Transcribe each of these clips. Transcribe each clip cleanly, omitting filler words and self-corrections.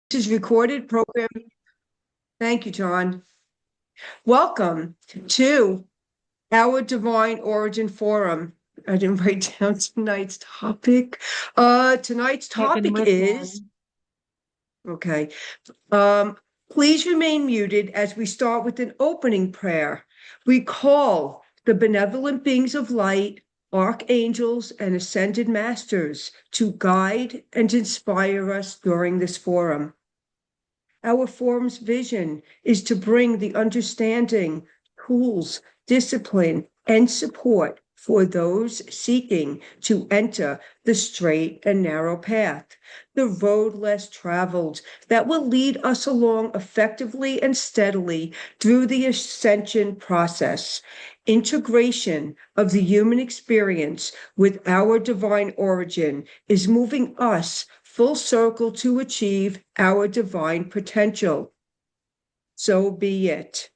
This is recorded program. Thank you, John. Welcome to our Divine Origin Forum. I didn't write down tonight's topic. Tonight's topic is, okay. Please remain muted as we start with an opening prayer. We call the benevolent beings of light, archangels, and ascended masters to guide and inspire us during this forum. Our forum's vision is to bring the understanding, tools, discipline, and support for those seeking to enter the straight and narrow path, the road less traveled that will lead us along effectively and steadily through the ascension process. Integration of the human experience with our divine origin is moving us full circle to achieve our divine potential. So be it.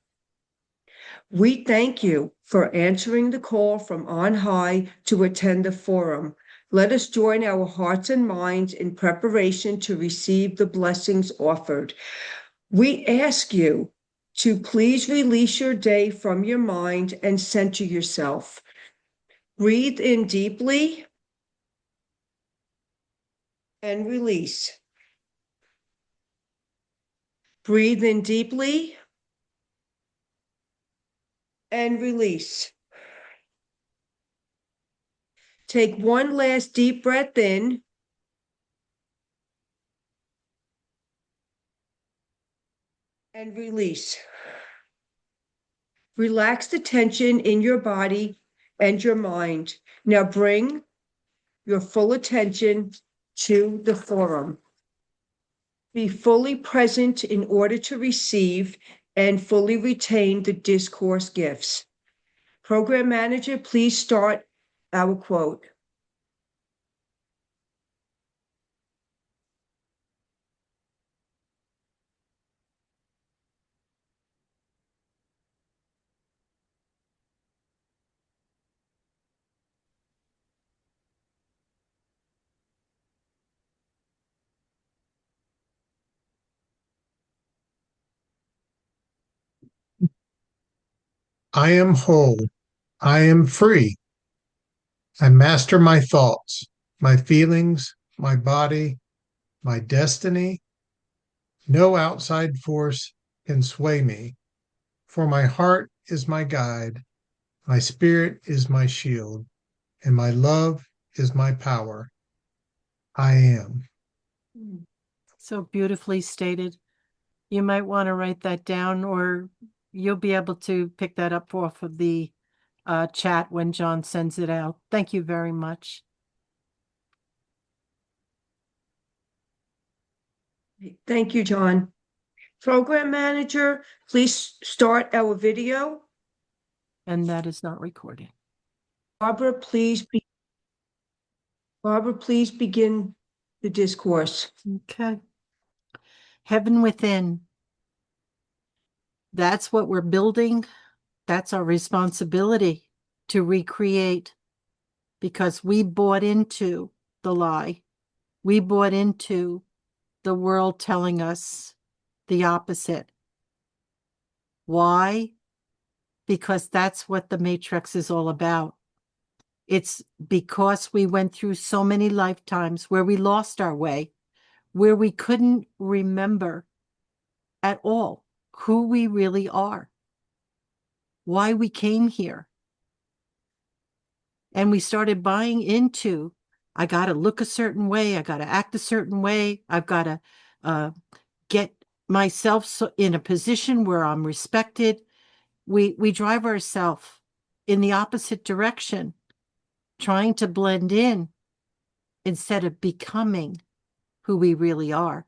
We thank you for answering the call from on high to attend the forum. Let us join our hearts and minds in preparation to receive the blessings offered. We ask you to please release your day from your mind and center yourself. Breathe in deeply and release. Breathe in deeply and release. Take one last deep breath in and release. Relax the tension in your body and your mind. Now bring your full attention to the forum. Be fully present in order to receive and fully retain the discourse gifts. Program manager, please start our quote. I am whole. I am free. I master my thoughts, my feelings, my body, my destiny. No outside force can sway me, for my heart is my guide, my spirit is my shield, and my love is my power. I am. So beautifully stated. You might want to write that down, or you'll be able to pick that up off of the chat when John sends it out. Thank you very much. Thank you, John. Program manager, please start our video. And that is not recording. Barbara, please begin the discourse. Okay. Heaven within. That's what we're building. That's our responsibility to recreate, because we bought into the lie. We bought into the world telling us the opposite. Why? Because that's what the Matrix is all about. It's because we went through so many lifetimes where we lost our way, where we couldn't remember at all who we really are, why we came here. And we started buying into, I got to look a certain way, I got to act a certain way, I've got to get myself in a position where I'm respected. We drive ourselves in the opposite direction, trying to blend in instead of becoming who we really are.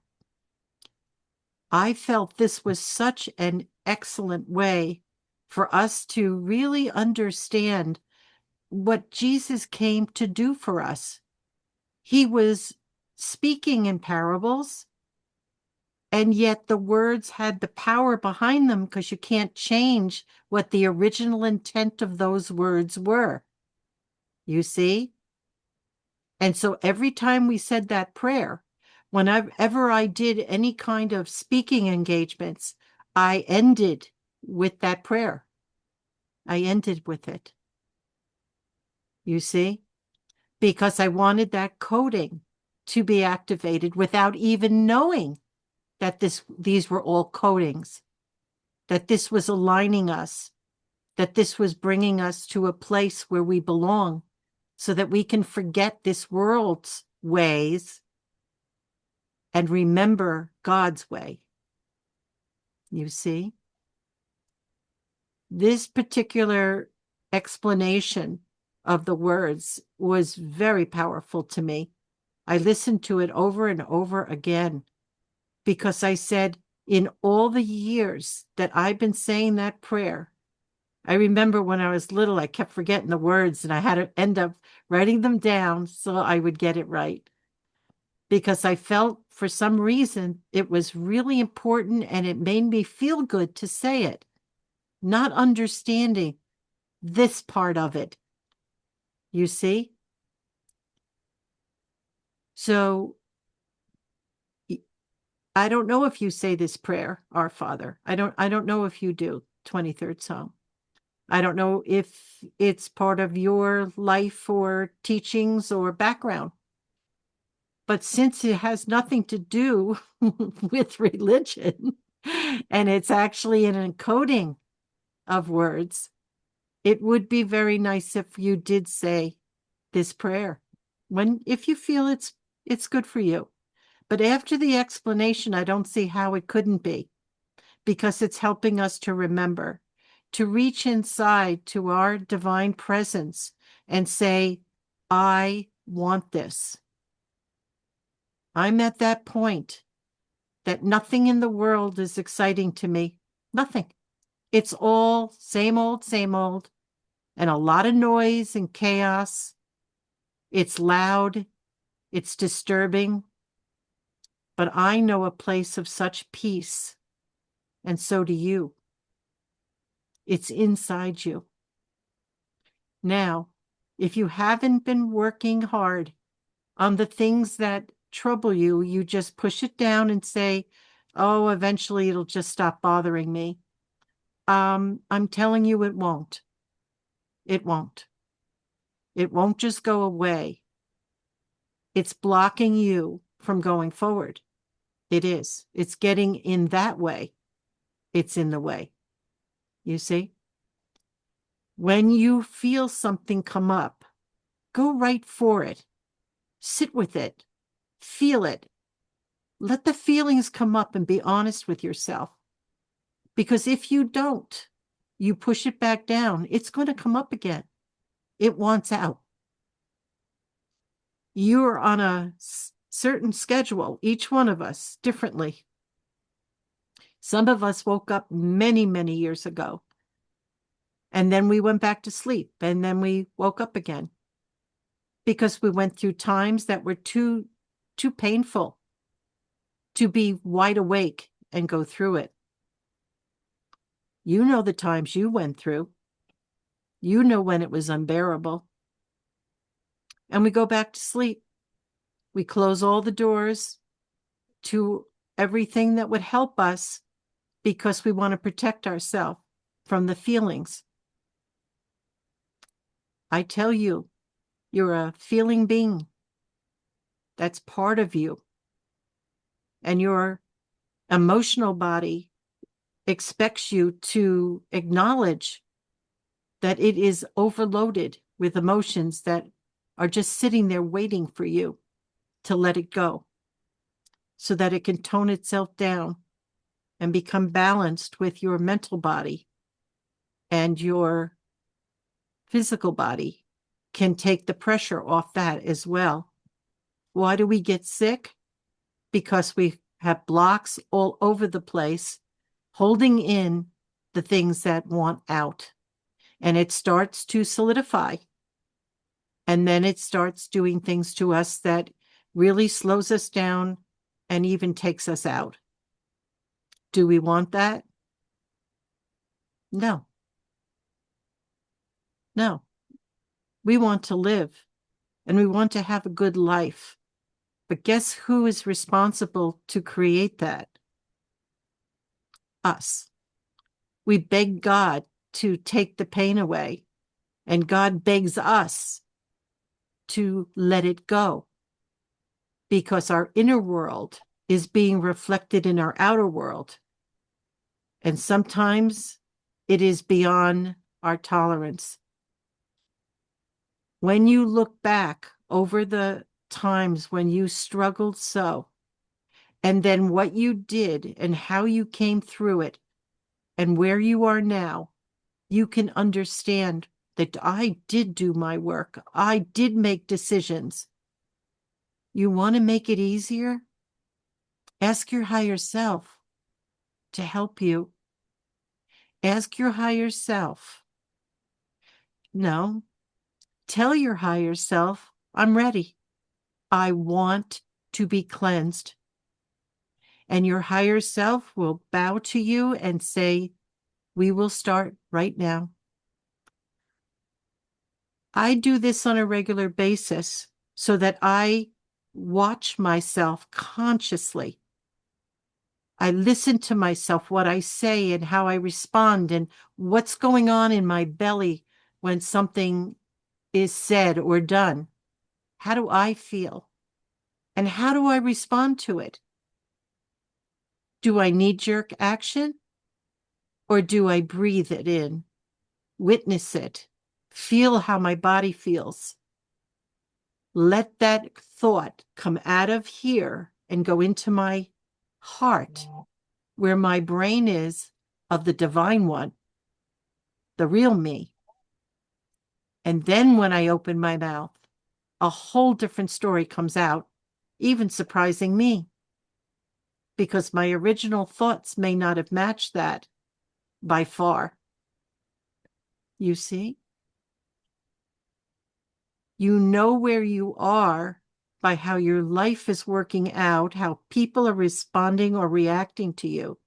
I felt this was such an excellent way for us to really understand what Jesus came to do for us. He was speaking in parables, and yet the words had the power behind them, because you can't change what the original intent of those words were. You see? And so every time we said that prayer, Whenever I did any kind of speaking engagements, I ended with that prayer. I ended with it. You see? Because I wanted that coding to be activated without even knowing that these were all codings, that this was aligning us, that this was bringing us to a place where we belong, so that we can forget this world's ways and remember God's way. You see? This particular explanation of the words was very powerful to me. I listened to it over and over again because I said, in all the years that I've been saying that prayer, I remember when I was little, I kept forgetting the words and I had to end up writing them down so I would get it right. Because I felt for some reason it was really important and it made me feel good to say it, not understanding this part of it. You see? So I don't know if you say this prayer, Our Father. I don't know if you do, 23rd Psalm. I don't know if it's part of your life or teachings or background. But since it has nothing to do with religion, and it's actually an encoding of words, it would be very nice if you did say this prayer if you feel it's good for you. But after the explanation, I don't see how it couldn't be, because it's helping us to remember, to reach inside to our divine presence and say, I want this. I'm at that point that nothing in the world is exciting to me. Nothing. It's all same old, and a lot of noise and chaos. It's loud. It's disturbing. But I know a place of such peace, and so do you. It's inside you. Now, if you haven't been working hard on the things that trouble you, you just push it down and say, oh, eventually it'll just stop bothering me. I'm telling you it won't. It won't. It won't just go away. It's blocking you from going forward. It is. It's getting in that way. It's in the way. You see? When you feel something come up, go right for it. Sit with it. Feel it. Let the feelings come up and be honest with yourself. Because if you don't, you push it back down, it's going to come up again. It wants out. You're on a certain schedule, each one of us differently. Some of us woke up many, many years ago, and then we went back to sleep, and then we woke up again because we went through times that were too painful to be wide awake and go through it. You know the times you went through. You know when it was unbearable. And we go back to sleep. We close all the doors to everything that would help us because we want to protect ourselves from the feelings. I tell you, you're a feeling being. That's part of you. And your emotional body expects you to acknowledge that it is overloaded with emotions that are just sitting there waiting for you to let it go so that it can tone itself down and become balanced with your mental body, and your physical body can take the pressure off that as well. Why do we get sick? Because we have blocks all over the place holding in the things that want out. And it starts to solidify. And then it starts doing things to us that really slows us down and even takes us out. Do we want that? No. No. We want to live, and we want to have a good life. But guess who is responsible to create that? Us. We beg God to take the pain away, and God begs us to let it go, because our inner world is being reflected in our outer world. And sometimes it is beyond our tolerance. When you look back over the times when you struggled so, and then what you did and how you came through it and where you are now, you can understand that I did do my work. I did make decisions. You want to make it easier? Ask your higher self to help you. Ask your higher self. No, tell your higher self, I'm ready. I want to be cleansed. And your higher self will bow to you and say, we will start right now. I do this on a regular basis so that I watch myself consciously. I listen to myself, what I say and how I respond and what's going on in my belly when something is said or done. How do I feel? And how do I respond to it? Do I knee-jerk action? Or do I breathe it in, witness it, feel how my body feels? Let that thought come out of here and go into my heart, where my brain is of the divine one, the real me. And then when I open my mouth, a whole different story comes out, even surprising me, because my original thoughts may not have matched that by far. You see? You know where you are by how your life is working out, how people are responding or reacting to you.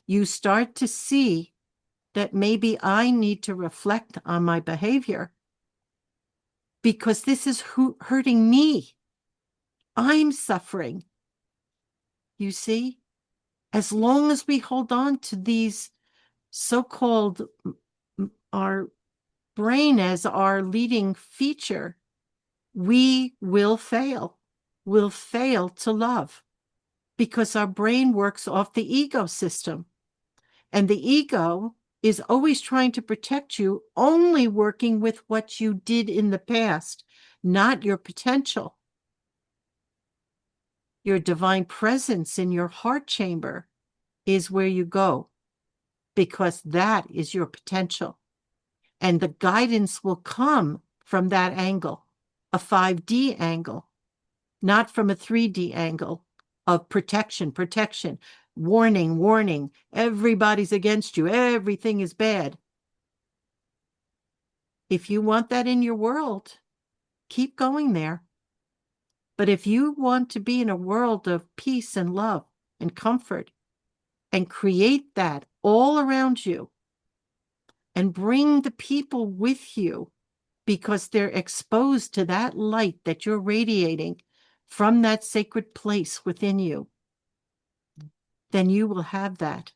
You start to see that maybe I need to reflect on my behavior because this is hurting me. I'm suffering. You see? As long as we hold on to these so-called, our brain as our leading feature, we will fail. We'll fail to love because our brain works off the ego system. And the ego is always trying to protect you, only working with what you did in the past, not your potential. Your divine presence in your heart chamber is where you go, because that is your potential. And the guidance will come from that angle, a 5D angle, not from a 3D angle of protection, warning, warning, everybody's against you, everything is bad. If you want that in your world, keep going there. But if you want to be in a world of peace and love and comfort and create that all around you and bring the people with you because they're exposed to that light that you're radiating from that sacred place within you, then you will have that.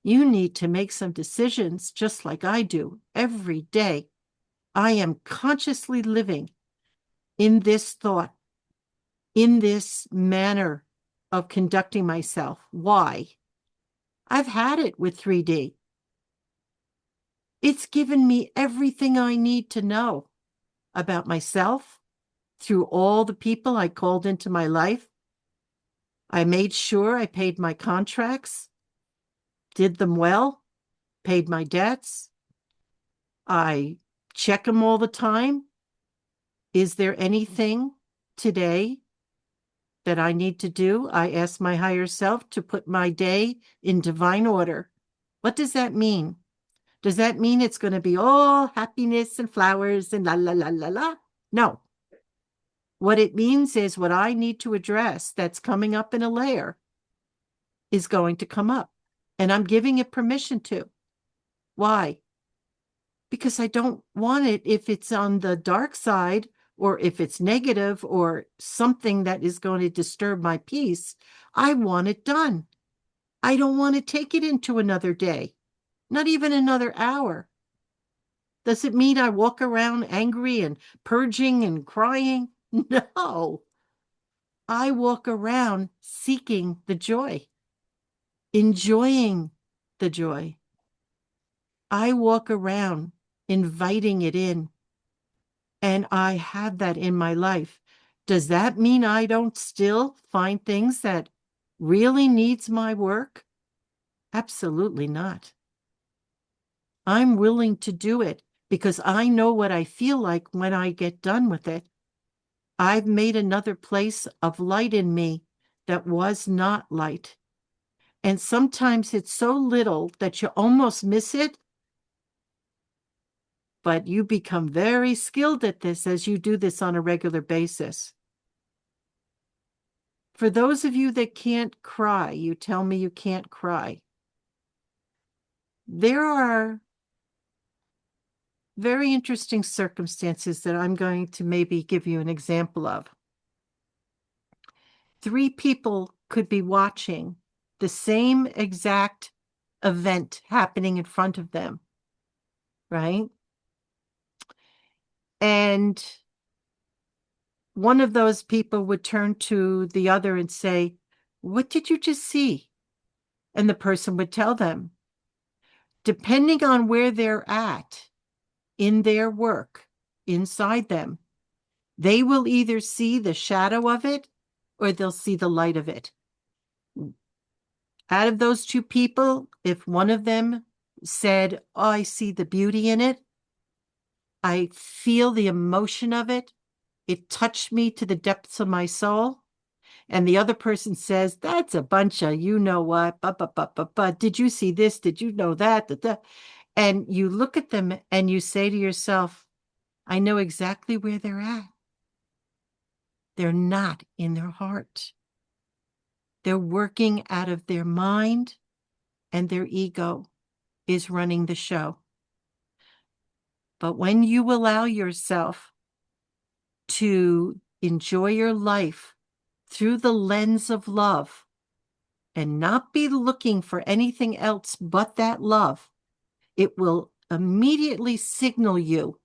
You need to make some decisions just like I do every day. I am consciously living in this thought, in this manner of conducting myself. Why? I've had it with 3D. It's given me everything I need to know about myself through all the people I called into my life. I made sure I paid my contracts, did them well, paid my debts. I check them all the time. Is there anything today that I need to do? I ask my higher self to put my day in divine order. What does that mean? Does that mean it's going to be all happiness and flowers and la, la, la, la, la? No. What it means is what I need to address that's coming up in a layer is going to come up. And I'm giving it permission to. Why? Because I don't want it if it's on the dark side or if it's negative or something that is going to disturb my peace, I want it done. I don't want to take it into another day, not even another hour. Does it mean I walk around angry and purging and crying? No. I walk around seeking the joy, enjoying the joy. I walk around inviting it in, and I have that in my life. Does that mean I don't still find things that really needs my work? Absolutely not. I'm willing to do it because I know what I feel like when I get done with it. I've made another place of light in me that was not light. And sometimes it's so little that you almost miss it, but you become very skilled at this as you do this on a regular basis. For those of you that can't cry, you tell me you can't cry. There are very interesting circumstances that I'm going to maybe give you an example of. 3 people could be watching the same exact event happening in front of them, right? And one of those people would turn to the other and say, "What did you just see?" And the person would tell them. Depending on where they're at in their work, inside them, they will either see the shadow of it or they'll see the light of it. Out of those 2 people, if one of them said, "Oh, I see the beauty in it. I feel the emotion of it. It touched me to the depths of my soul." And the other person says, "That's a bunch of you know what, did you see this? Did you know that? And you look at them and you say to yourself, I know exactly where they're at. They're not in their heart. They're working out of their mind, and their ego is running the show. But when you allow yourself to enjoy your life through the lens of love and not be looking for anything else but that love, it will immediately signal you.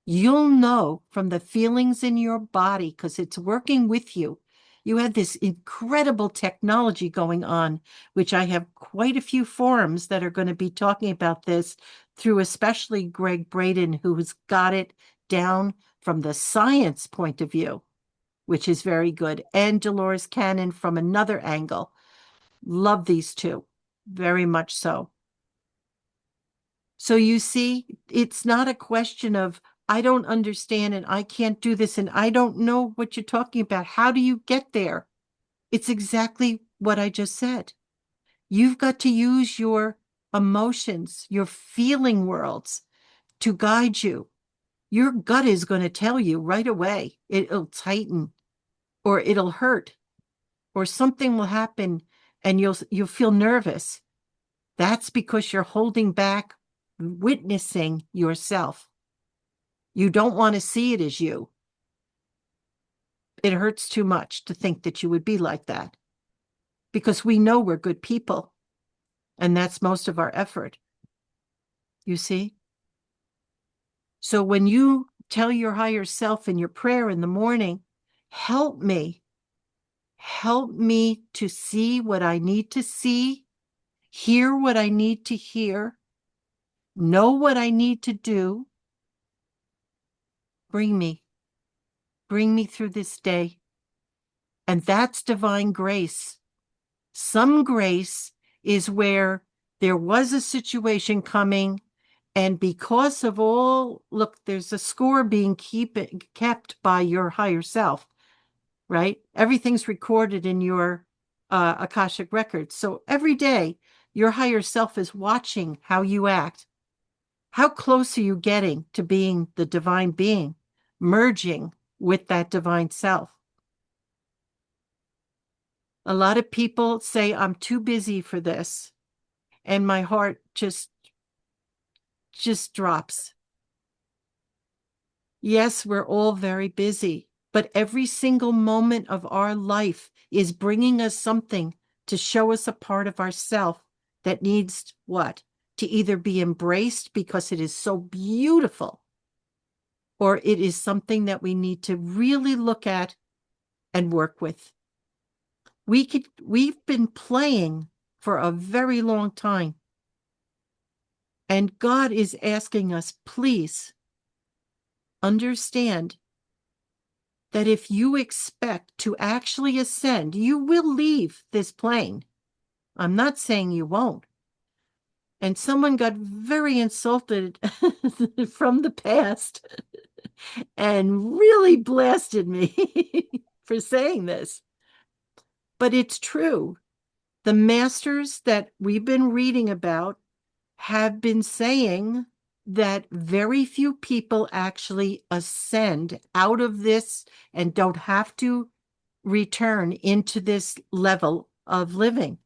You'll know from the feelings in your body because it's working with you. You have this incredible technology going on, which I have quite a few forums that are going to be talking about this through especially Greg Braden, who's got it down from the science point of view, which is very good, and Dolores Cannon from another angle. Love these 2, very much so. So you see, it's not a question of, I don't understand and I can't do this and I don't know what you're talking about. How do you get there? It's exactly what I just said. You've got to use your emotions, your feeling worlds to guide you. Your gut is going to tell you right away. It'll tighten or it'll hurt or something will happen and you'll feel nervous. That's because you're holding back, witnessing yourself. You don't want to see it as you. It hurts too much to think that you would be like that because we know we're good people, and that's most of our effort. You see? So when you tell your higher self in your prayer in the morning, help me to see what I need to see, hear what I need to hear, know what I need to do. Bring me through this day. And that's divine grace. Some grace is where there was a situation coming, and because of all, look, there's a score being kept by your higher self, right? Everything's recorded in your Akashic records. So every day, your higher self is watching how you act. How close are you getting to being the divine being, merging with that divine self? A lot of people say, I'm too busy for this. And my heart just drops. Yes, we're all very busy, but every single moment of our life is bringing us something to show us a part of ourself that needs what? To either be embraced because it is so beautiful, or it is something that we need to really look at and work with. We've been playing for a very long time. And God is asking us, please understand that if you expect to actually ascend, you will leave this plane. I'm not saying you won't. And someone got very insulted from the past and really blasted me for saying this. But it's true. The masters that we've been reading about have been saying that very few people actually ascend out of this and don't have to return into this level of living.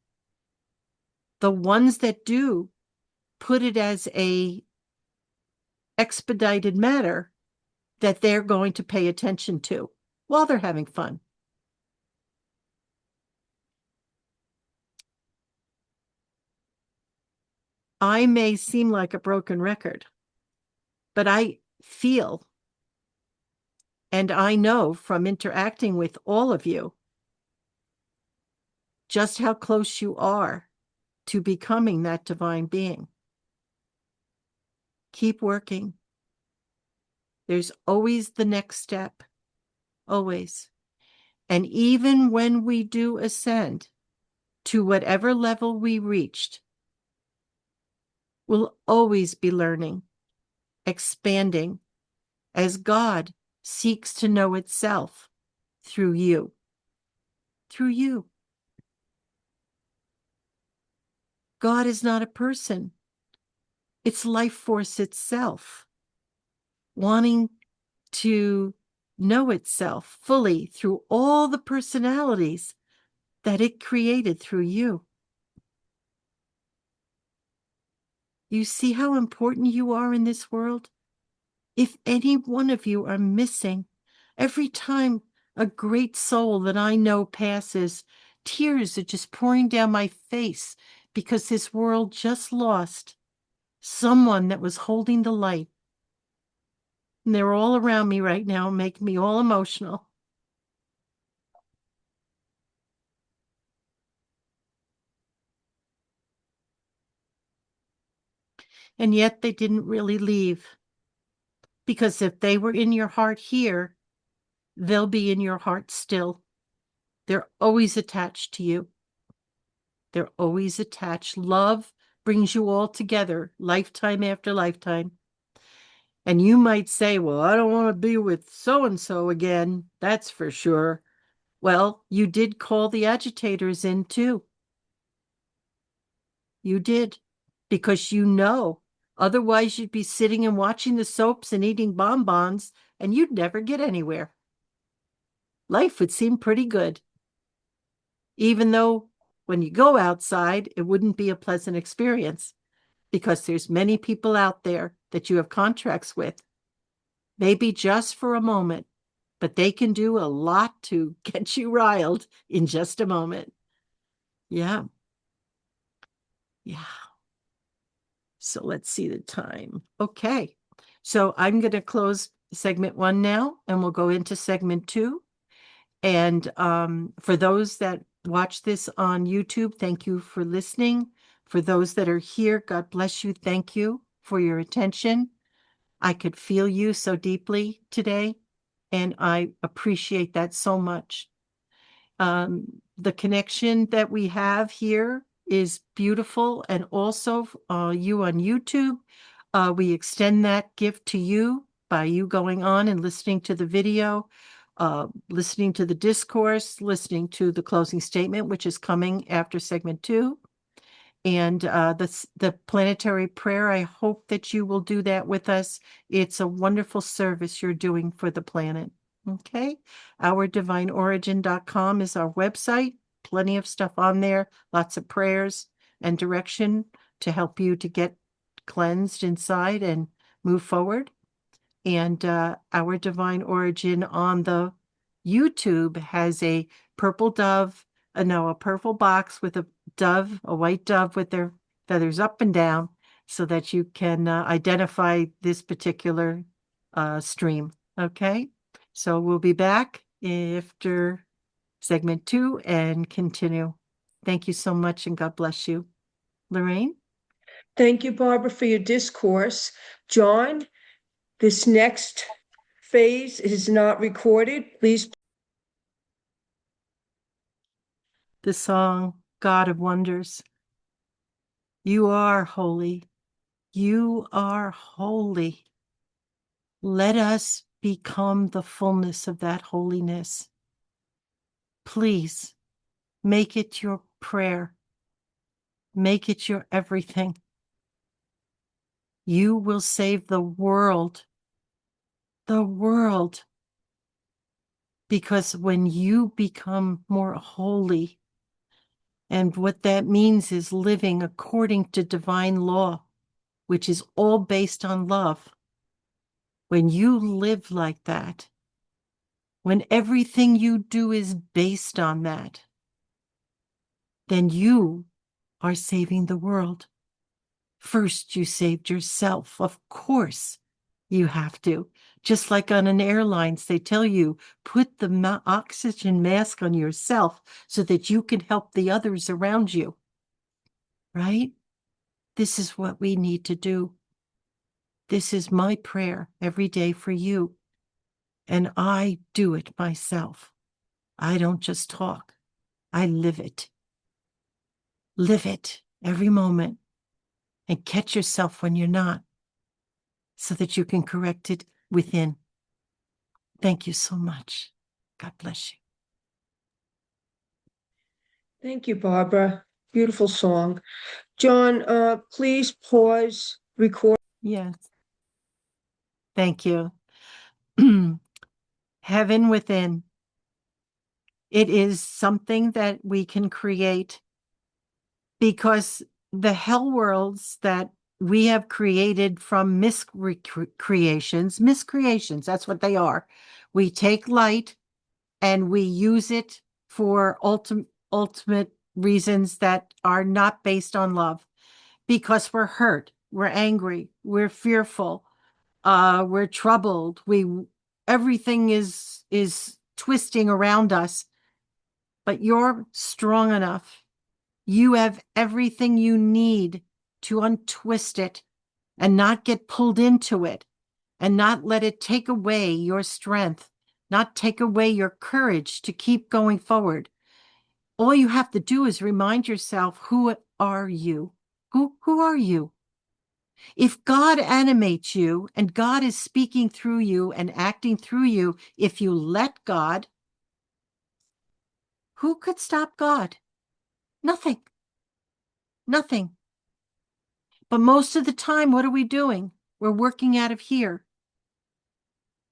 The ones that do put it as a expedited matter that they're going to pay attention to while they're having fun. I may seem like a broken record, but I feel and I know from interacting with all of you just how close you are to becoming that divine being. Keep working. There's always the next step, always. And even when we do ascend to whatever level we reached, we'll always be learning, expanding, as God seeks to know itself through you. Through you. God is not a person. It's life force itself, wanting to know itself fully through all the personalities that it created through you. You see how important you are in this world? If any one of you are missing, every time a great soul that I know passes, tears are just pouring down my face because this world just lost someone that was holding the light. And they're all around me right now, making me all emotional. And yet they didn't really leave. Because if they were in your heart here, they'll be in your heart still. They're always attached to you. They're always attached. Love brings you all together, lifetime after lifetime. And you might say, well, I don't want to be with so-and-so again. That's for sure. Well, you did call the agitators in too. You did. Because you know. Otherwise, you'd be sitting and watching the soaps and eating bonbons, and you'd never get anywhere. Life would seem pretty good. Even though when you go outside, it wouldn't be a pleasant experience because there's many people out there that you have contracts with, maybe just for a moment, but they can do a lot to get you riled in just a moment. Yeah. Yeah. So let's see the time. Okay. So I'm going to close segment 1 now, and we'll go into segment 2. And for those that watch this on YouTube, thank you for listening. For those that are here, God bless you. Thank you for your attention. I could feel you so deeply today, and I appreciate that so much. The connection that we have here is beautiful, and also you on YouTube, we extend that gift to you by you going on and listening to the video, listening to the discourse, listening to the closing statement, which is coming after segment 2. And the planetary prayer, I hope that you will do that with us. It's a wonderful service you're doing for the planet. Okay. OurDivineOrigin.com is our website. Plenty of stuff on there, lots of prayers and direction to help you to get cleansed inside and move forward. And Our Divine Origin on the YouTube has a purple dove, a purple box with a dove, a white dove with their feathers up and down, so that you can identify this particular stream. Okay, so we'll be back after segment 2 and continue. Thank you so much, and God bless you. Lorraine? Thank you, Barbara, for your discourse. John, this next phase is not recorded. Please. The song, God of Wonders. You are holy. You are holy. Let us become the fullness of that holiness. Please make it your prayer. Make it your everything. You will save the world. The world. Because when you become more holy, and what that means is living according to divine law, which is all based on love. When you live like that, when everything you do is based on that, then you are saving the world. First, you saved yourself. Of course, you have to. Just like on an airlines, they tell you, put the oxygen mask on yourself so that you can help the others around you. Right? This is what we need to do. This is my prayer every day for you. And I do it myself. I don't just talk. I live it. Live it every moment. And catch yourself when you're not, so that you can correct it within. Thank you so much. God bless you. Thank you, Barbara. Beautiful song. John, please pause, record. Yes. Thank you. Heaven within. It is something that we can create, because the hell worlds that we have created from miscreations, that's what they are. We take light and we use it for ultimate reasons that are not based on love, because we're hurt, we're angry, we're fearful, we're troubled, everything is twisting around us. But you're strong enough. You have everything you need to untwist it and not get pulled into it, and not let it take away your strength, not take away your courage to keep going forward. All you have to do is remind yourself, who are you? Who are you? If God animates you and God is speaking through you and acting through you, if you let God, who could stop God? Nothing. Nothing. But most of the time, what are we doing? We're working out of here.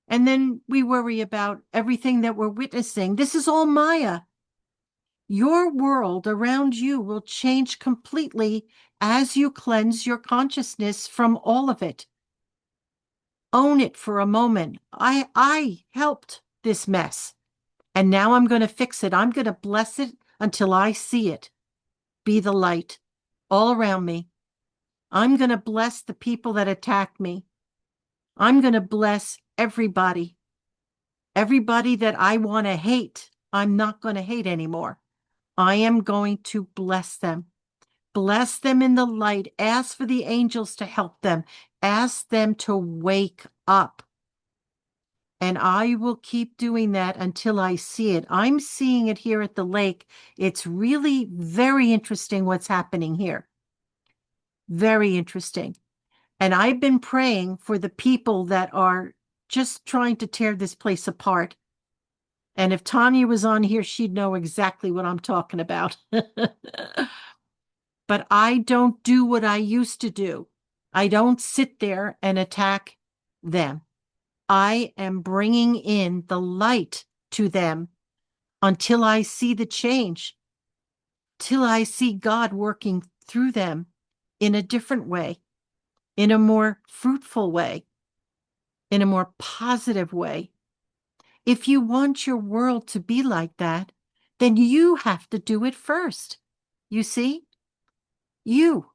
And then we worry about everything that we're witnessing. This is all Maya. Your world around you will change completely as you cleanse your consciousness from all of it. Own it for a moment. I helped this mess, and now I'm going to fix it. I'm going to bless it until I see it. Be the light all around me. I'm going to bless the people that attack me. I'm going to bless everybody. Everybody that I want to hate, I'm not going to hate anymore. I am going to bless them. Bless them in the light. Ask for the angels to help them. Ask them to wake up. And I will keep doing that until I see it. I'm seeing it here at the lake. It's really very interesting what's happening here. Very interesting. And I've been praying for the people that are just trying to tear this place apart. And if Tanya was on here, she'd know exactly what I'm talking about. But I don't do what I used to do. I don't sit there and attack them. I am bringing in the light to them until I see the change, till I see God working through them in a different way, in a more fruitful way. in a more positive way. If you want your world to be like that, then you have to do it first. You see? You.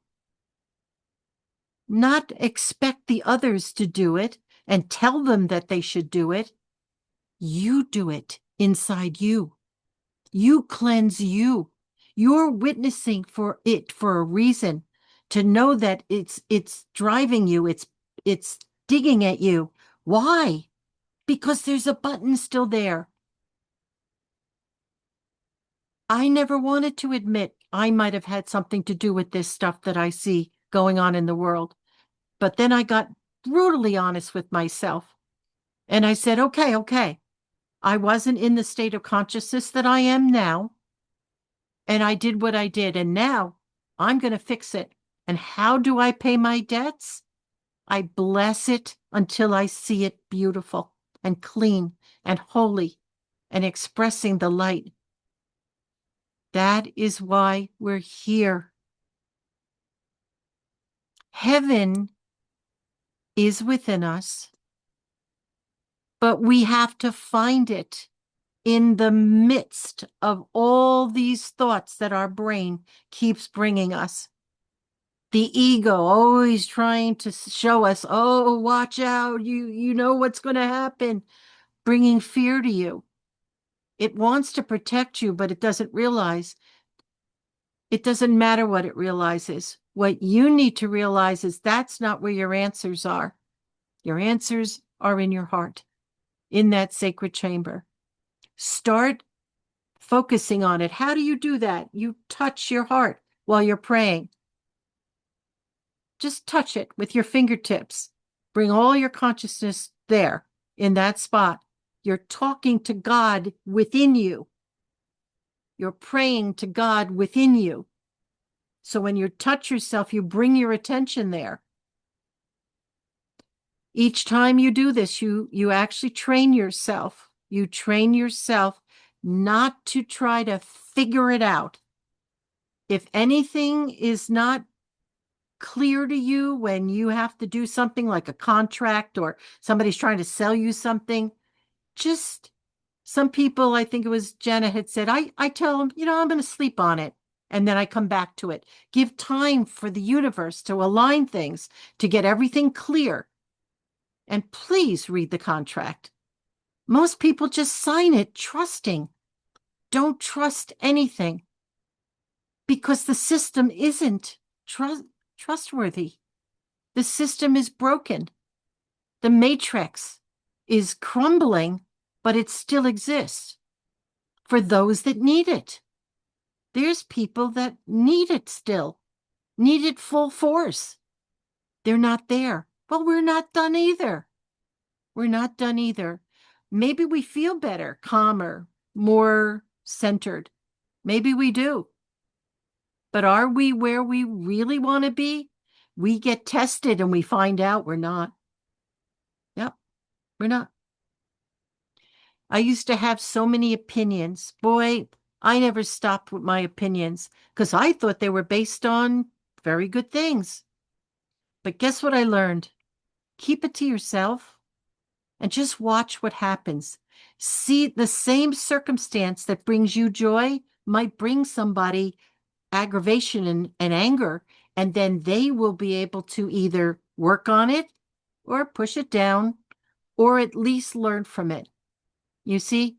Not expect the others to do it and tell them that they should do it. You do it inside you. You cleanse you. You're witnessing for it for a reason, to know that it's driving you, it's digging at you. Why? Because there's a button still there. I never wanted to admit I might have had something to do with this stuff that I see going on in the world. But then I got brutally honest with myself. And I said, okay. I wasn't in the state of consciousness that I am now. And I did what I did. And now I'm going to fix it. And how do I pay my debts? I bless it until I see it beautiful and clean and holy and expressing the light. That is why we're here. Heaven is within us, but we have to find it in the midst of all these thoughts that our brain keeps bringing us. The ego always trying to show us, oh, watch out, you know what's going to happen, bringing fear to you. It wants to protect you, but it doesn't realize. It doesn't matter what it realizes. What you need to realize is that's not where your answers are. Your answers are in your heart, in that sacred chamber. Start focusing on it. How do you do that? You touch your heart while you're praying. Just touch it with your fingertips. Bring all your consciousness there in that spot. You're talking to God within you. You're praying to God within you. So when you touch yourself, you bring your attention there. Each time you do this, you actually train yourself. You train yourself not to try to figure it out. If anything is not clear to you when you have to do something like a contract or somebody's trying to sell you something, just some people, I think it was Jenna had said, I tell them, I'm going to sleep on it. And then I come back to it. Give time for the universe to align things, to get everything clear. And please read the contract. Most people just sign it trusting. Don't trust anything because the system isn't trustworthy. The system is broken. The matrix is crumbling, but it still exists for those that need it. There's people that need it still, need it full force. They're not there. Well, we're not done either. We're not done either. Maybe we feel better, calmer, more centered. Maybe we do. But are we where we really want to be? We get tested and we find out we're not. Yep, we're not. I used to have so many opinions. Boy, I never stopped with my opinions because I thought they were based on very good things. But guess what I learned? Keep it to yourself and just watch what happens. See, the same circumstance that brings you joy might bring somebody aggravation and anger, and then they will be able to either work on it or push it down or at least learn from it. You see,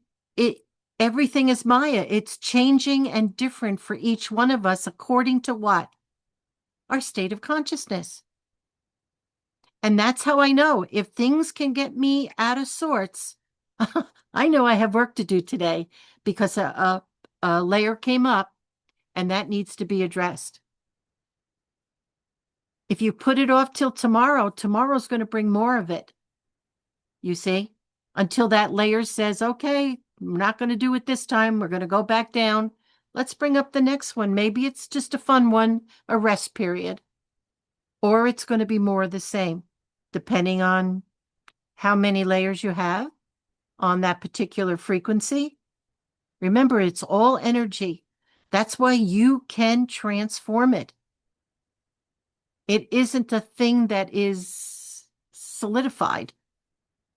everything is Maya. It's changing and different for each one of us according to what? Our state of consciousness. And that's how I know if things can get me out of sorts, I know I have work to do today because a layer came up and that needs to be addressed. If you put it off till tomorrow, tomorrow's going to bring more of it. You see, until that layer says, okay, I'm not going to do it this time. We're going to go back down. Let's bring up the next one. Maybe it's just a fun one, a rest period. Or it's going to be more of the same, depending on how many layers you have on that particular frequency. Remember, it's all energy. That's why you can transform it. It isn't a thing that is solidified.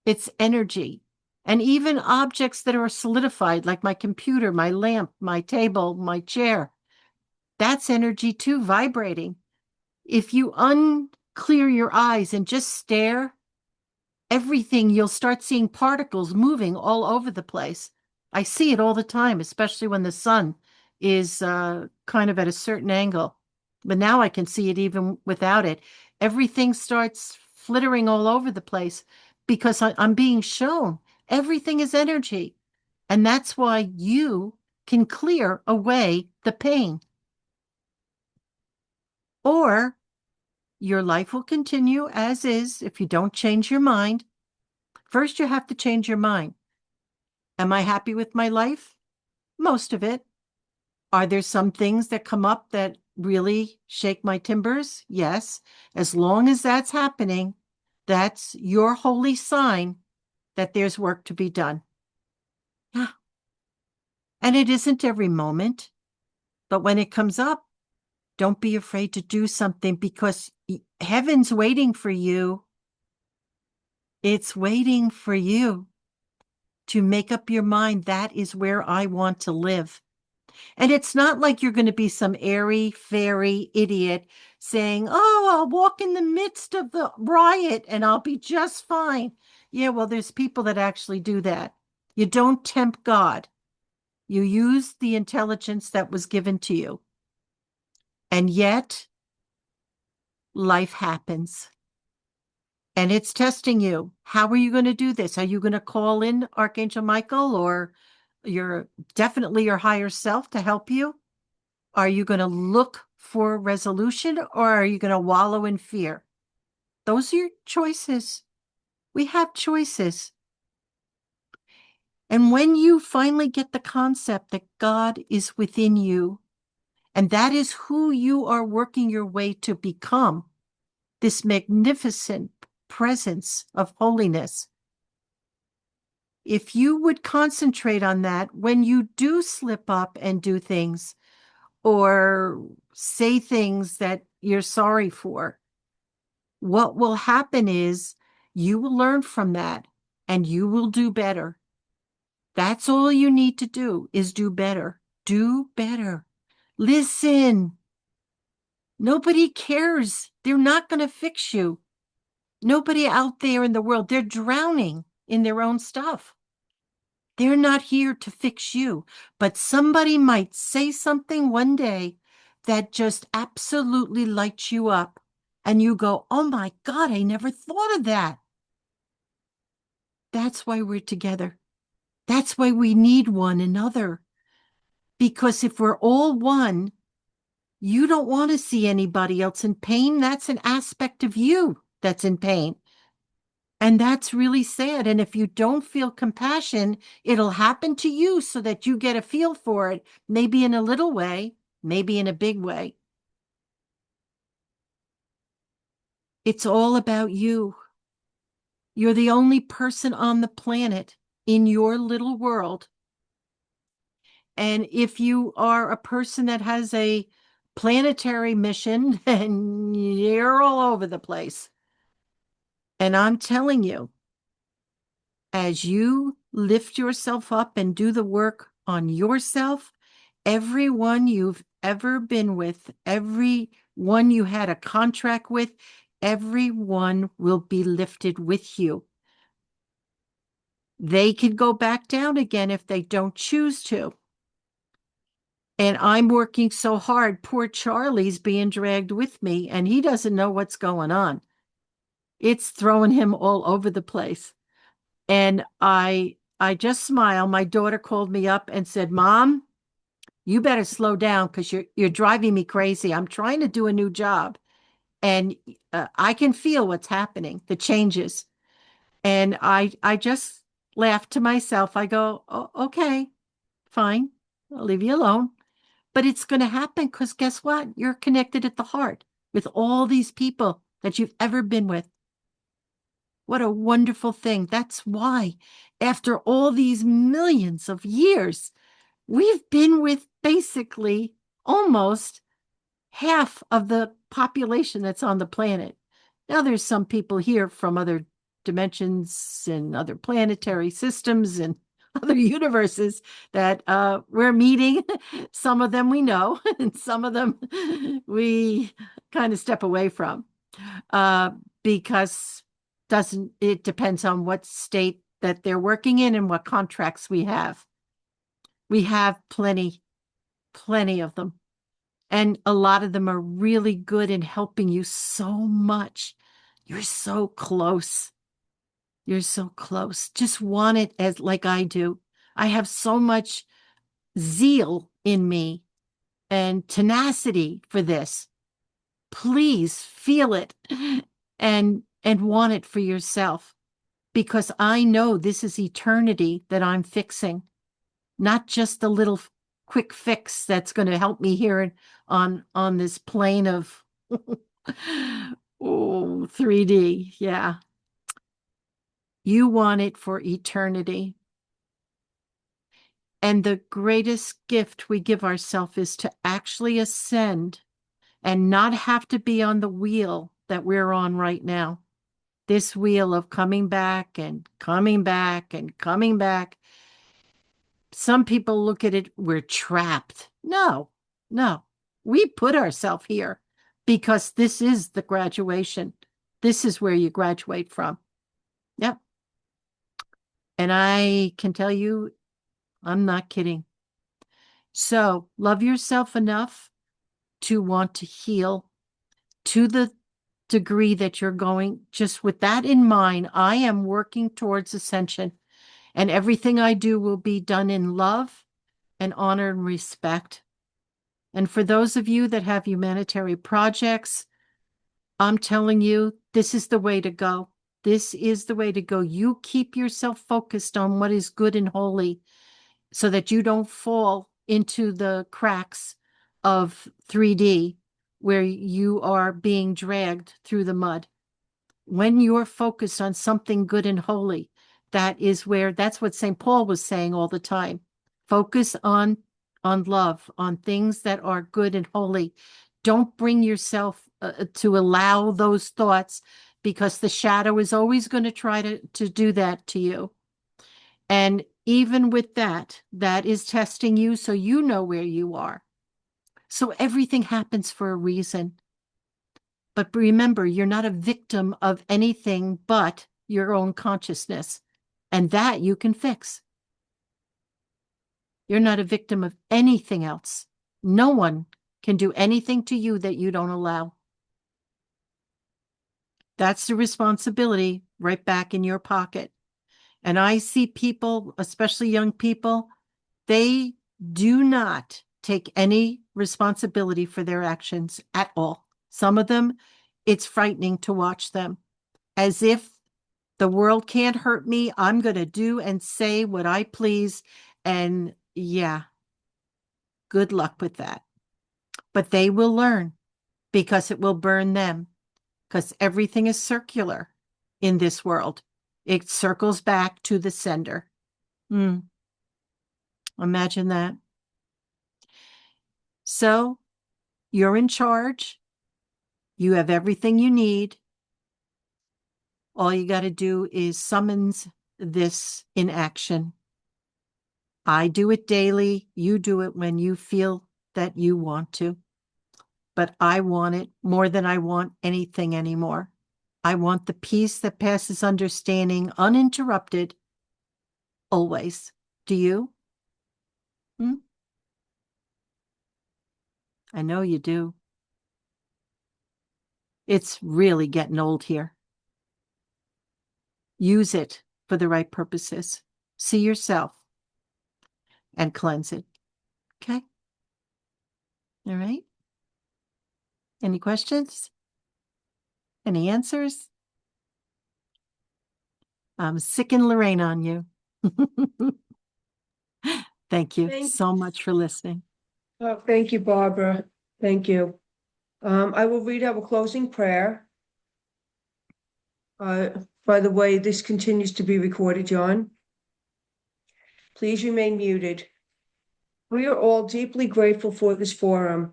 It's energy. And even objects that are solidified, like my computer, my lamp, my table, my chair, that's energy too, vibrating. If you unclear your eyes and just stare, everything, you'll start seeing particles moving all over the place. I see it all the time, especially when the sun is kind of at a certain angle. But now I can see it even without it. Everything starts flittering all over the place because I'm being shown everything is energy. And that's why you can clear away the pain. Or your life will continue as is if you don't change your mind. First, you have to change your mind. Am I happy with my life? Most of it. Are there some things that come up that really shake my timbers? Yes. As long as that's happening, that's your holy sign that there's work to be done. Yeah. And it isn't every moment, but when it comes up, don't be afraid to do something because heaven's waiting for you. It's waiting for you to make up your mind. That is where I want to live. And it's not like you're going to be some airy fairy idiot saying, oh, I'll walk in the midst of the riot and I'll be just fine. Yeah, well, there's people that actually do that. You don't tempt God. You use the intelligence that was given to you. And yet, life happens. And it's testing you. How are you going to do this? Are you going to call in Archangel Michael or definitely your higher self to help you? Are you going to look for resolution or are you going to wallow in fear? Those are your choices. We have choices. And when you finally get the concept that God is within you, and that is who you are working your way to become, this magnificent presence of holiness. If you would concentrate on that, when you do slip up and do things or say things that you're sorry for, what will happen is you will learn from that and you will do better. That's all you need to do is do better. Do better. Listen. Nobody cares. They're not going to fix you. Nobody out there in the world, they're drowning in their own stuff. They're not here to fix you, but somebody might say something one day that just absolutely lights you up. And you go, oh my God, I never thought of that. That's why we're together. That's why we need one another. Because if we're all one, you don't want to see anybody else in pain. That's an aspect of you that's in pain. And that's really sad. And if you don't feel compassion, it'll happen to you so that you get a feel for it, maybe in a little way, maybe in a big way. It's all about you. You're the only person on the planet in your little world. And if you are a person that has a planetary mission, then you're all over the place. And I'm telling you, as you lift yourself up and do the work on yourself, everyone you've ever been with, everyone you had a contract with, everyone will be lifted with you. They could go back down again if they don't choose to. And I'm working so hard. Poor Charlie's being dragged with me, and he doesn't know what's going on. It's throwing him all over the place. And I just smile. My daughter called me up and said, Mom, you better slow down because you're driving me crazy. I'm trying to do a new job, and I can feel what's happening, the changes. And I just laughed to myself. I go, oh, okay, fine. I'll leave you alone. But it's going to happen because guess what? You're connected at the heart with all these people that you've ever been with. What a wonderful thing. That's why, after all these millions of years, we've been with basically almost half of the population that's on the planet. Now, there's some people here from other dimensions and other planetary systems and other universes that we're meeting. Some of them we know, and some of them we kind of step away from because it depends on what state that they're working in and what contracts we have. We have plenty of them. And a lot of them are really good in helping you so much. You're so close. You're so close. Just want it as like I do. I have so much zeal in me and tenacity for this. Please feel it and want it for yourself, because I know this is eternity that I'm fixing, not just a little quick fix that's going to help me here on this plane of 3D. Yeah. You want it for eternity. And the greatest gift we give ourselves is to actually ascend and not have to be on the wheel that we're on right now. This wheel of coming back and coming back and coming back. Some people look at it, we're trapped. No. We put ourselves here because this is the graduation. This is where you graduate from. Yep. And I can tell you, I'm not kidding. So love yourself enough to want to heal to the degree that you're going. Just with that in mind, I am working towards ascension, and everything I do will be done in love and honor and respect. And for those of you that have humanitarian projects, I'm telling you, this is the way to go. This is the way to go. You keep yourself focused on what is good and holy so that you don't fall into the cracks of 3D where you are being dragged through the mud. When you're focused on something good and holy, that's what St. Paul was saying all the time. Focus on love, on things that are good and holy. Don't bring yourself to allow those thoughts, because the shadow is always going to try to do that to you. And even with that is testing you, so you know where you are. So everything happens for a reason. But remember, you're not a victim of anything but your own consciousness. And that you can fix. You're not a victim of anything else. No one can do anything to you that you don't allow. That's the responsibility right back in your pocket. And I see people, especially young people, they do not take any responsibility for their actions at all. Some of them, it's frightening to watch them, as if the world can't hurt me. I'm going to do and say what I please. And yeah, good luck with that. But they will learn, because it will burn them, because everything is circular in this world. It circles back to the sender. Imagine that. So you're in charge. You have everything you need. All you got to do is summons this in action. I do it daily. You do it when you feel that you want to. But I want it more than I want anything anymore. I want the peace that passes understanding, uninterrupted, always. Do you? I know you do. It's really getting old here. Use it for the right purposes. See yourself and cleanse it. Okay? All right? Any questions? Any answers? I'm sicking Lorraine on you. Thank you so much for listening. Oh, thank you, Barbara. Thank you. I will read our closing prayer. By the way, this continues to be recorded, John. Please remain muted. We are all deeply grateful for this forum.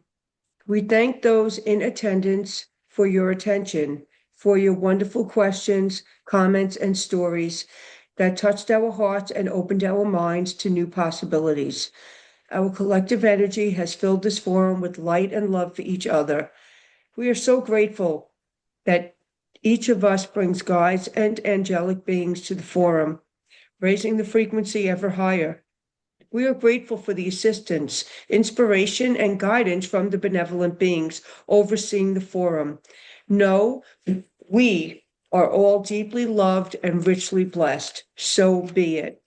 We thank those in attendance for your attention. for your wonderful questions, comments, and stories that touched our hearts and opened our minds to new possibilities. Our collective energy has filled this forum with light and love for each other. We are so grateful that each of us brings guides and angelic beings to the forum, raising the frequency ever higher. We are grateful for the assistance, inspiration, and guidance from the benevolent beings overseeing the forum. Know we are all deeply loved and richly blessed. So be it.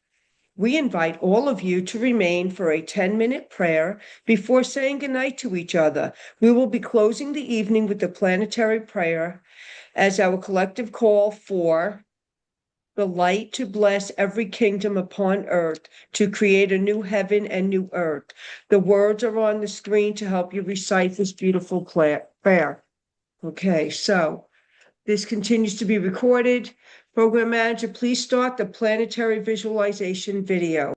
We invite all of you to remain for a 10-minute prayer before saying goodnight to each other. We will be closing the evening with the planetary prayer as our collective call for the light to bless every kingdom upon earth, to create a new heaven and new earth. The words are on the screen to help you recite this beautiful prayer. Okay, so this continues to be recorded. Program manager, please start the planetary visualization video.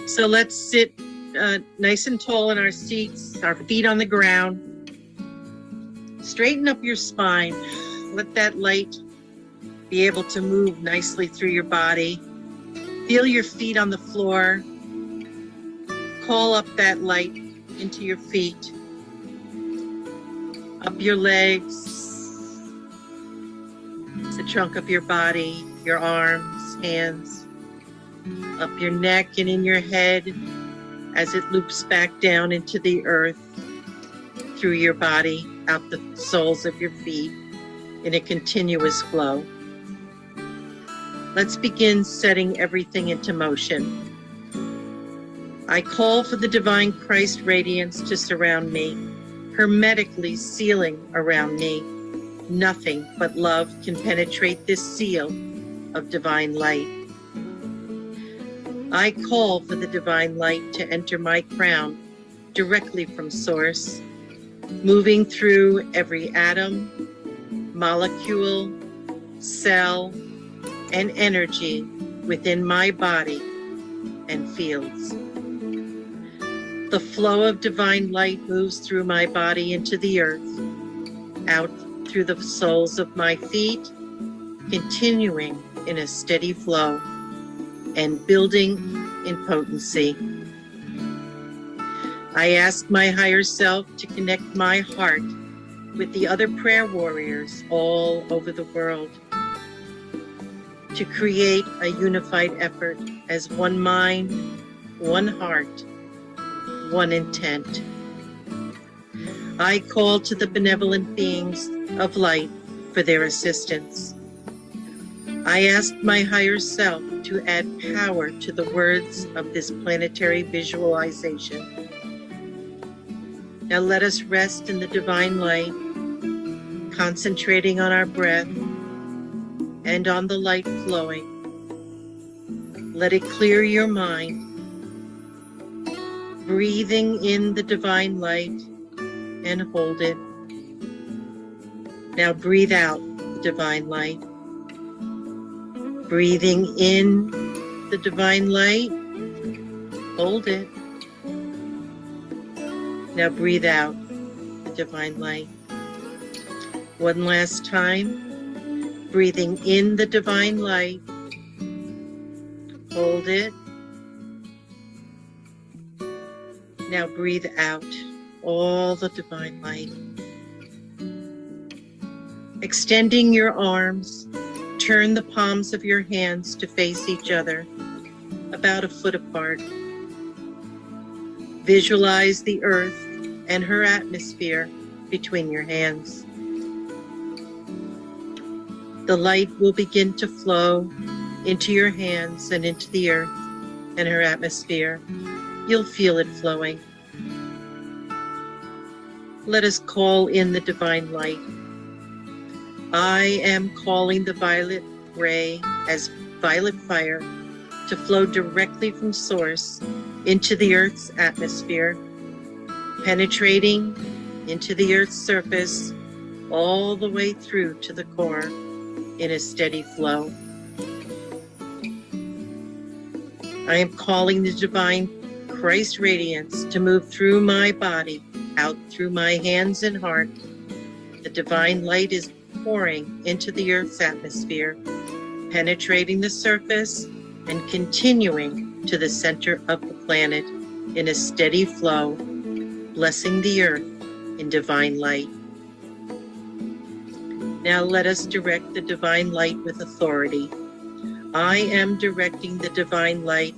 So let's sit nice and tall in our seats, our feet on the ground. Straighten up your spine. Let that light be able to move nicely through your body. Feel your feet on the floor. Call up that light into your feet, up your legs, the trunk of your body, your arms, hands, up your neck and in your head as it loops back down into the earth, through your body, out the soles of your feet in a continuous flow. Let's begin setting everything into motion. I call for the divine Christ radiance to surround me, hermetically sealing around me. Nothing but love can penetrate this seal of divine light. I call for the divine light to enter my crown directly from source, moving through every atom, molecule, cell, and energy within my body and fields. The flow of divine light moves through my body into the earth, out through the soles of my feet, continuing in a steady flow and building in potency. I ask my higher self to connect my heart with the other prayer warriors all over the world, to create a unified effort as one mind, one heart, one intent. I call to the benevolent beings of light for their assistance. I ask my higher self to add power to the words of this planetary visualization. Now let us rest in the divine light, concentrating on our breath and on the light flowing. Let it clear your mind, breathing in the divine light and hold it. Now breathe out the divine light. Breathing in the divine light, hold it. Now breathe out the divine light. One last time, breathing in the divine light, hold it. Now breathe out all the divine light. Extending your arms, turn the palms of your hands to face each other, about a foot apart. Visualize the earth and her atmosphere between your hands. The light will begin to flow into your hands and into the earth and her atmosphere. You'll feel it flowing. Let us call in the divine light. I am calling the violet ray as violet fire to flow directly from source into the Earth's atmosphere, penetrating into the Earth's surface all the way through to the core in a steady flow. I am calling the divine Christ radiance to move through my body, out through my hands and heart. The divine light is pouring into the Earth's atmosphere, penetrating the surface and continuing to the center of the planet in a steady flow, blessing the Earth in divine light. Now let us direct the divine light with authority. I am directing the divine light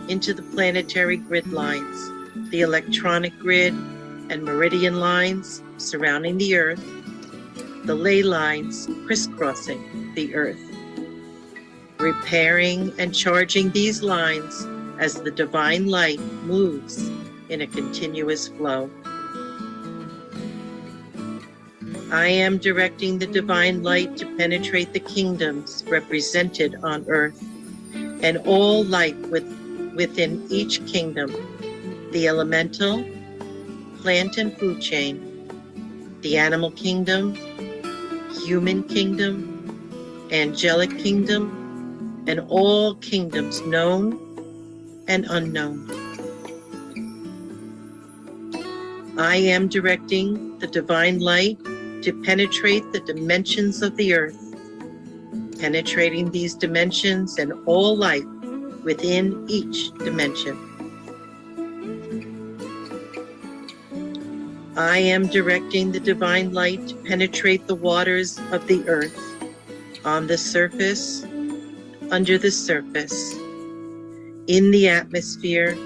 into the planetary grid lines, the electronic grid and meridian lines surrounding the Earth, the ley lines crisscrossing the Earth, repairing and charging these lines as the divine light moves in a continuous flow. I am directing the divine light to penetrate the kingdoms represented on Earth and all life within each kingdom, the elemental, plant and food chain, the animal kingdom, human kingdom, angelic kingdom, and all kingdoms known and unknown. I am directing the divine light to penetrate the dimensions of the Earth, penetrating these dimensions and all life within each dimension. I am directing the divine light to penetrate the waters of the Earth, on the surface, under the surface, in the atmosphere,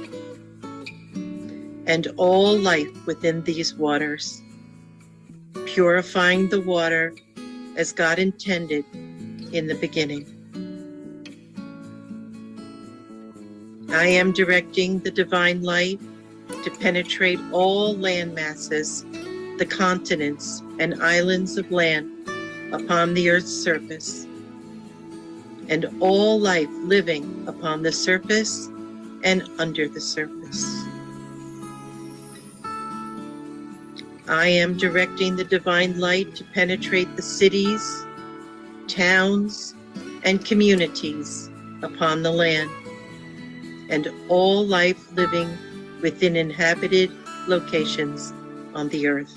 and all life within these waters, purifying the water as God intended in the beginning. I am directing the divine light to penetrate all land masses, the continents and islands of land upon the Earth's surface, and all life living upon the surface and under the surface. I am directing the divine light to penetrate the cities, towns, and communities upon the land, and all life living within inhabited locations on the Earth.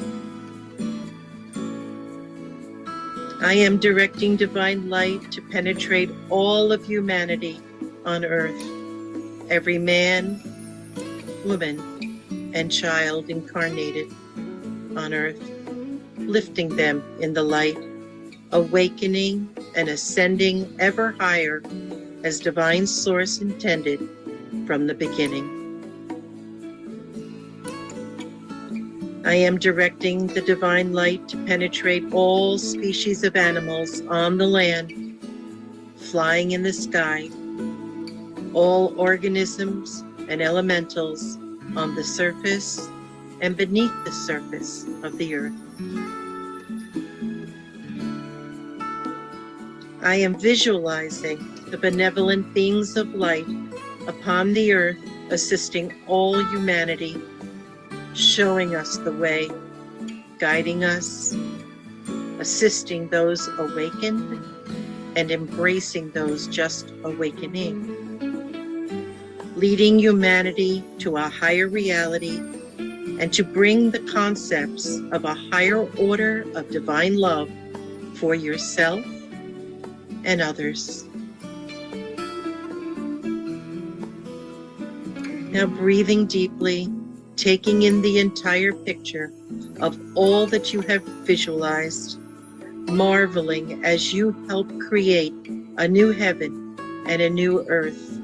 I am directing divine light to penetrate all of humanity on Earth, every man, woman, and child incarnated on Earth, lifting them in the light, awakening and ascending ever higher as divine source intended from the beginning. I am directing the divine light to penetrate all species of animals on the land, flying in the sky, all organisms and elementals on the surface and beneath the surface of the Earth. I am visualizing the benevolent beings of light upon the Earth, assisting all humanity, showing us the way, guiding us, assisting those awakened, and embracing those just awakening, leading humanity to a higher reality and to bring the concepts of a higher order of divine love for yourself and others. Now breathing deeply, taking in the entire picture of all that you have visualized, marveling as you help create a new heaven and a new earth,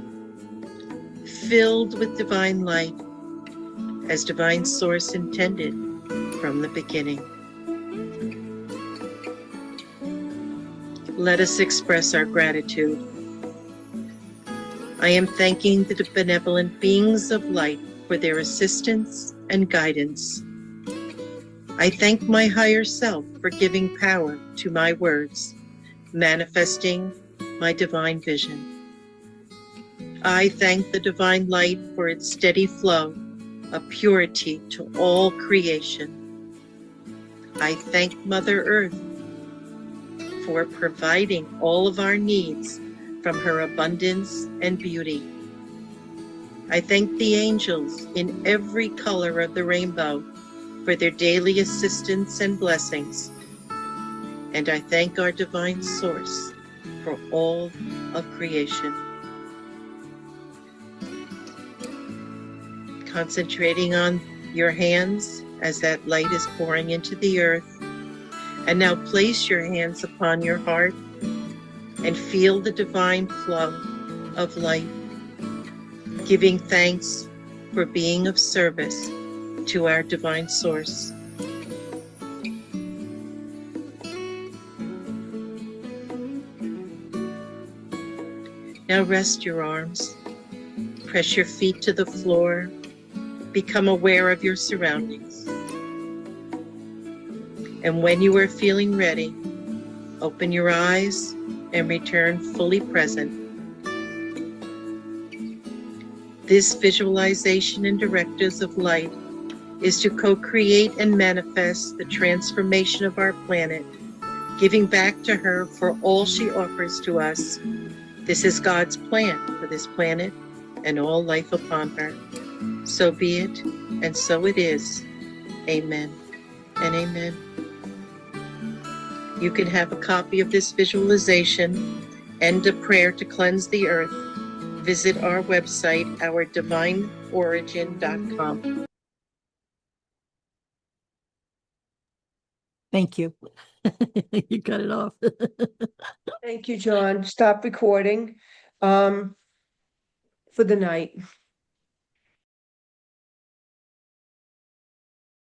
filled with divine light, as divine source intended from the beginning. Let us express our gratitude. I am thanking the benevolent beings of light for their assistance and guidance. I thank my higher self for giving power to my words, manifesting my divine vision. I thank the divine light for its steady flow of purity to all creation. I thank Mother Earth for providing all of our needs from her abundance and beauty. I thank the angels in every color of the rainbow for their daily assistance and blessings. And I thank our divine source for all of creation. Concentrating on your hands as that light is pouring into the earth. And now place your hands upon your heart and feel the divine flow of light, giving thanks for being of service to our divine source. Now rest your arms, press your feet to the floor, become aware of your surroundings. And when you are feeling ready, open your eyes and return fully present. This visualization and directives of light is to co-create and manifest the transformation of our planet, giving back to her for all she offers to us. This is God's plan for this planet and all life upon her. So be it, and so it is. Amen and amen. You can have a copy of this visualization and a prayer to cleanse the earth. Visit our website, ourdivineorigin.com. Thank you. You cut it off. Thank you, John. Stop recording for the night.